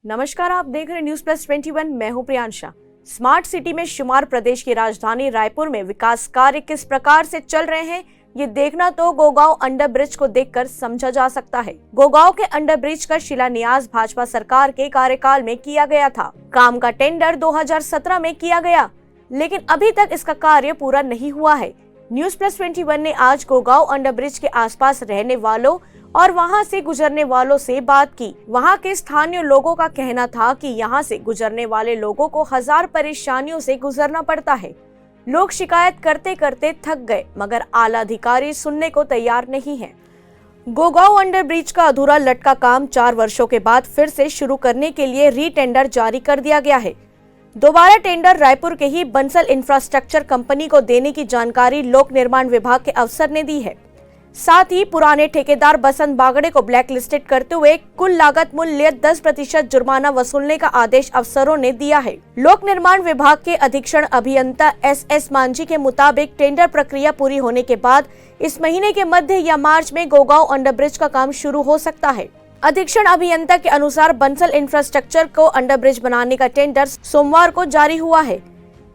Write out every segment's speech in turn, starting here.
नमस्कार, आप देख रहे न्यूज प्लस 21। मैं हूं प्रियांशा। स्मार्ट सिटी में शुमार प्रदेश की राजधानी रायपुर में विकास कार्य किस प्रकार से चल रहे हैं, ये देखना तो गोगांव अंडर ब्रिज को देखकर समझा जा सकता है। गोगांव के अंडर ब्रिज का शिलान्यास भाजपा सरकार के कार्यकाल में किया गया था। काम का टेंडर 2017 में किया गया, लेकिन अभी तक इसका कार्य पूरा नहीं हुआ है। न्यूज प्लस 21 ने आज गोगांव अंडर ब्रिज के आसपास रहने वालों और वहां से गुजरने वालों से बात की। वहां के स्थानीय लोगों का कहना था कि यहां से गुजरने वाले लोगों को हजार परेशानियों से गुजरना पड़ता है। लोग शिकायत करते करते थक गए, मगर आला अधिकारी सुनने को तैयार नहीं है। गोगांव अंडर ब्रिज का अधूरा लटका काम 4 वर्षों के बाद फिर से शुरू करने के लिए री-टेंडर जारी कर दिया गया है। दोबारा टेंडर रायपुर के ही बंसल इंफ्रास्ट्रक्चर कंपनी को देने की जानकारी लोक निर्माण विभाग के अफसर ने दी है। साथ ही पुराने ठेकेदार बसंत बागड़े को ब्लैकलिस्टेड करते हुए कुल लागत मूल्य 10% जुर्माना वसूलने का आदेश अफसरों ने दिया है। लोक निर्माण विभाग के अधीक्षण अभियंता एस मांझी के मुताबिक टेंडर प्रक्रिया पूरी होने के बाद इस महीने के मध्य या मार्च में गोगांव अंडर ब्रिज का काम शुरू हो सकता है। अधीक्षण अभियंता के अनुसार बंसल इंफ्रास्ट्रक्चर को अंडर ब्रिज बनाने का टेंडर सोमवार को जारी हुआ है।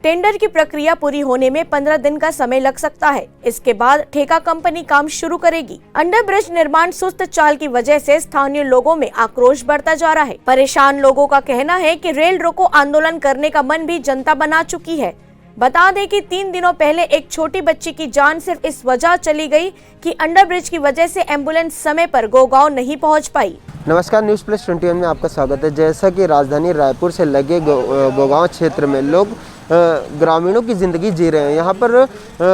टेंडर की प्रक्रिया पूरी होने में 15 दिन का समय लग सकता है। इसके बाद ठेका कंपनी काम शुरू करेगी। अंडर ब्रिज निर्माण सुस्त चाल की वजह से स्थानीय लोगों में आक्रोश बढ़ता जा रहा है। परेशान लोगों का कहना है कि रेल रोको आंदोलन करने का मन भी जनता बना चुकी है। बता दें कि 3 दिनों पहले एक छोटी बच्ची की जान सिर्फ इस वजह चली गई कि अंडर ब्रिज की वजह से एम्बुलेंस समय पर गोगांव नहीं पहुंच पाई। नमस्कार, न्यूज़ प्लस 21 में आपका स्वागत है। जैसा कि राजधानी रायपुर से लगे गोगांव क्षेत्र में लोग ग्रामीणों की ज़िंदगी जी रहे हैं। यहाँ पर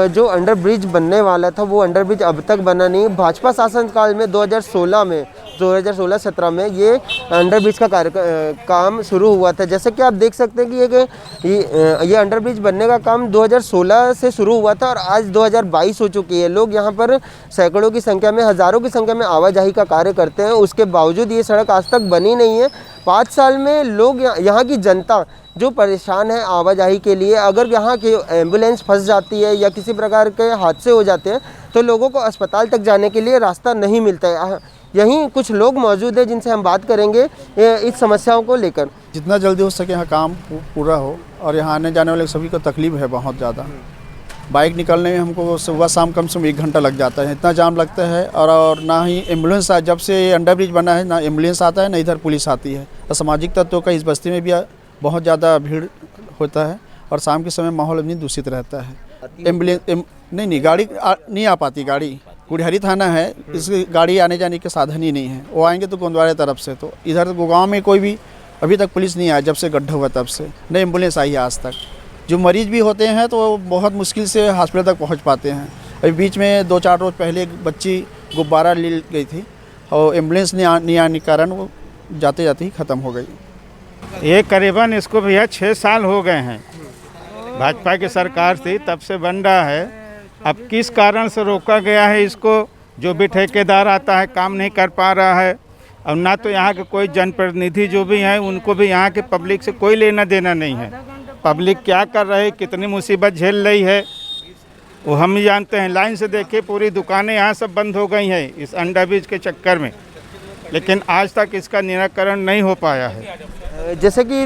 जो अंडर ब्रिज बनने वाला था वो अंडर ब्रिज अब तक बना नहीं। भाजपा शासनकाल में 2016-17 में ये अंडर ब्रिज का काम शुरू हुआ था। जैसे कि आप देख सकते हैं कि ये अंडर ब्रिज बनने का काम 2016 से शुरू हुआ था और आज 2022 हो चुकी है। लोग यहाँ पर सैकड़ों की संख्या में, हज़ारों की संख्या में आवाजाही का कार्य करते हैं। उसके बावजूद ये सड़क आज तक बनी नहीं है। 5 साल में लोग यहाँ की जनता जो परेशान है आवाजाही के लिए, अगर यहाँ की एम्बुलेंस फंस जाती है या किसी प्रकार के हादसे हो जाते हैं तो लोगों को अस्पताल तक जाने के लिए रास्ता नहीं मिलता है। यहीं कुछ लोग मौजूद हैं जिनसे हम बात करेंगे इस समस्याओं को लेकर। जितना जल्दी हो सके यहाँ काम पूरा हो, और यहाँ आने जाने वाले सभी को तकलीफ है बहुत ज़्यादा। बाइक निकलने में हमको सुबह शाम कम से कम 1 घंटा लग जाता है, इतना जाम लगता है। और ना ही एम्बुलेंस, जब से अंडर ब्रिज बना है ना एम्बुलेंस आता है ना इधर पुलिस आती है। असामाजिक तत्वों का इस बस्ती में भी बहुत ज़्यादा भीड़ होता है और शाम के समय माहौल अपनी दूषित रहता है। एम्बुलेंस नहीं गाड़ी नहीं आ पाती। गाड़ी गुड़ियारी थाना है, इसकी गाड़ी आने जाने के साधन ही नहीं है। वो आएंगे तो गोंदवाड़े तरफ से, तो इधर गोगांव में कोई भी अभी तक पुलिस नहीं आया। जब से गड्ढा हुआ तब से न एम्बुलेंस आई है आज तक। जो मरीज भी होते हैं तो बहुत मुश्किल से हॉस्पिटल तक पहुँच पाते हैं। अभी बीच में 2-4 रोज़ पहले एक बच्ची गुब्बारा ले गई थी और एम्बुलेंस नहीं आने के कारण वो जाते जाते ही ख़त्म हो गई। ये करीबन इसको भैया 6 साल हो गए हैं। भाजपा की सरकार थी तब से बन रहा है। अब किस कारण से रोका गया है इसको, जो भी ठेकेदार आता है काम नहीं कर पा रहा है। और ना तो यहाँ के कोई जनप्रतिनिधि जो भी हैं उनको भी यहाँ के पब्लिक से कोई लेना देना नहीं है। पब्लिक क्या कर रही है, कितनी मुसीबत झेल रही है वो हम ही जानते हैं। लाइन से देखिए, पूरी दुकानें यहाँ सब बंद हो गई हैं इस अंडर ब्रिज के चक्कर में, लेकिन आज तक इसका निराकरण नहीं हो पाया है। जैसे कि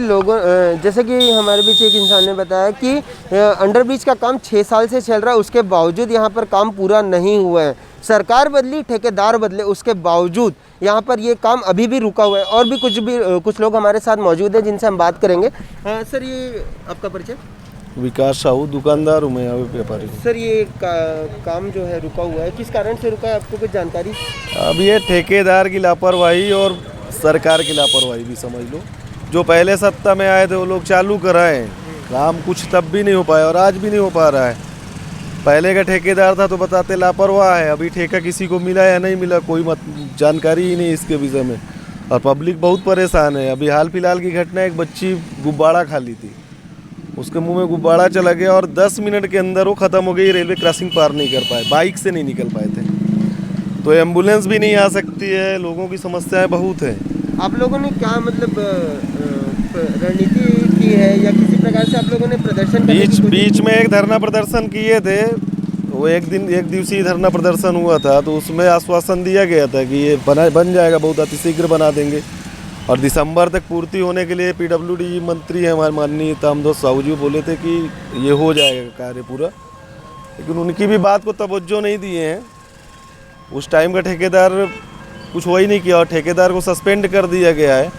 हमारे बीच एक इंसान ने बताया कि अंडर ब्रिज का काम 6 साल से चल रहा है, उसके बावजूद यहाँ पर काम पूरा नहीं हुआ है। सरकार बदली, ठेकेदार बदले, उसके बावजूद यहाँ पर ये काम अभी भी रुका हुआ है। और भी कुछ लोग हमारे साथ मौजूद हैं जिनसे हम बात करेंगे। सर, ये आपका परिचय? विकास साहू, दुकानदार हूँ मैं, यहाँ पे व्यापारी। सर, ये काम जो है रुका हुआ है, किस कारण से रुका है, आपको कुछ जानकारी? अब ये ठेकेदार की लापरवाही और सरकार की लापरवाही भी समझ लो। जो पहले सत्ता में आए थे वो लोग चालू कराए काम, कुछ तब भी नहीं हो पाया और आज भी नहीं हो पा रहा है। पहले का ठेकेदार था तो बताते लापरवाह है, अभी ठेका किसी को मिला या नहीं मिला कोई जानकारी ही नहीं इसके विषय में। और पब्लिक बहुत परेशान है। अभी हाल फिलहाल की घटना, एक बच्ची गुब्बारा खा ली थी, उसके मुंह में गुब्बारा चला गया और 10 मिनट के अंदर वो ख़त्म हो गई। रेलवे क्रॉसिंग पार नहीं कर पाए, बाइक से नहीं निकल पाए थे। तो एम्बुलेंस भी नहीं आ सकती है, लोगों की समस्याएं बहुत है। आप लोगों ने क्या मतलब रणनीति की है या किसी प्रकार से आप लोगों ने प्रदर्शन बीच में एक धरना प्रदर्शन किए थे। वो एक दिवसीय धरना प्रदर्शन हुआ था, तो उसमें आश्वासन दिया गया था कि ये बन जाएगा, बहुत अतिशीघ्र बना देंगे। और दिसंबर तक पूर्ति होने के लिए पीडब्ल्यूडी मंत्री हैं हमारे माननीय तामध्वज साहू जी बोले थे कि ये हो जाएगा कार्य पूरा, लेकिन उनकी भी बात को तवज्जो नहीं दिए हैं। उस टाइम का ठेकेदार कुछ हो ही नहीं किया और ठेकेदार को सस्पेंड कर दिया गया है।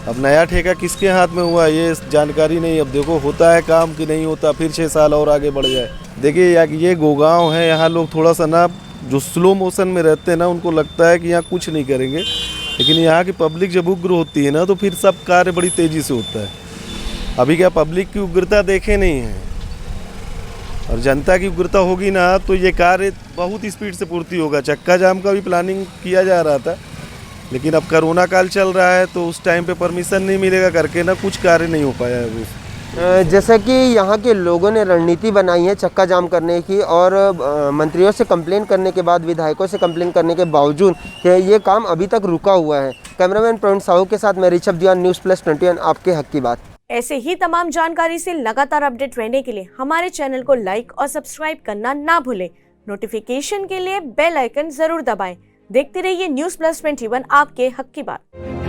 अब नया ठेका किसके हाथ में हुआ ये जानकारी नहीं। अब देखो होता है काम कि नहीं होता, फिर 6 साल और आगे बढ़ जाए। देखिए ये गोगांव है, यहाँ लोग थोड़ा सा ना जो स्लो मोशन में रहते हैं ना उनको लगता है कि यहाँ कुछ नहीं करेंगे, लेकिन यहाँ की पब्लिक जब उग्र होती है ना तो फिर सब कार्य बड़ी तेज़ी से होता है। अभी क्या पब्लिक की उग्रता देखे नहीं है, और जनता की उग्रता होगी ना तो ये कार्य बहुत स्पीड से पूर्ति होगा। चक्का जाम का भी प्लानिंग किया जा रहा था, लेकिन अब कोरोना काल चल रहा है तो उस टाइम पे परमिशन नहीं मिलेगा करके ना कुछ कार्य नहीं हो पाया है। जैसा कि यहाँ के लोगों ने रणनीति बनाई है चक्का जाम करने की, और मंत्रियों से कंप्लेन करने के बाद, विधायकों से कंप्लेन करने के बावजूद ये काम अभी तक रुका हुआ है। कैमरामैन प्रवीण साहू के साथ मैं ऋषभ दीवान, न्यूज़+21 आपके हक की बात। ऐसे ही तमाम जानकारी से लगातार अपडेट रहने के लिए हमारे चैनल को लाइक और सब्सक्राइब करना ना भूलें। नोटिफिकेशन के लिए बेल आइकन जरूर दबाएं। देखते रहिए न्यूज़+21 आपके हक की बात।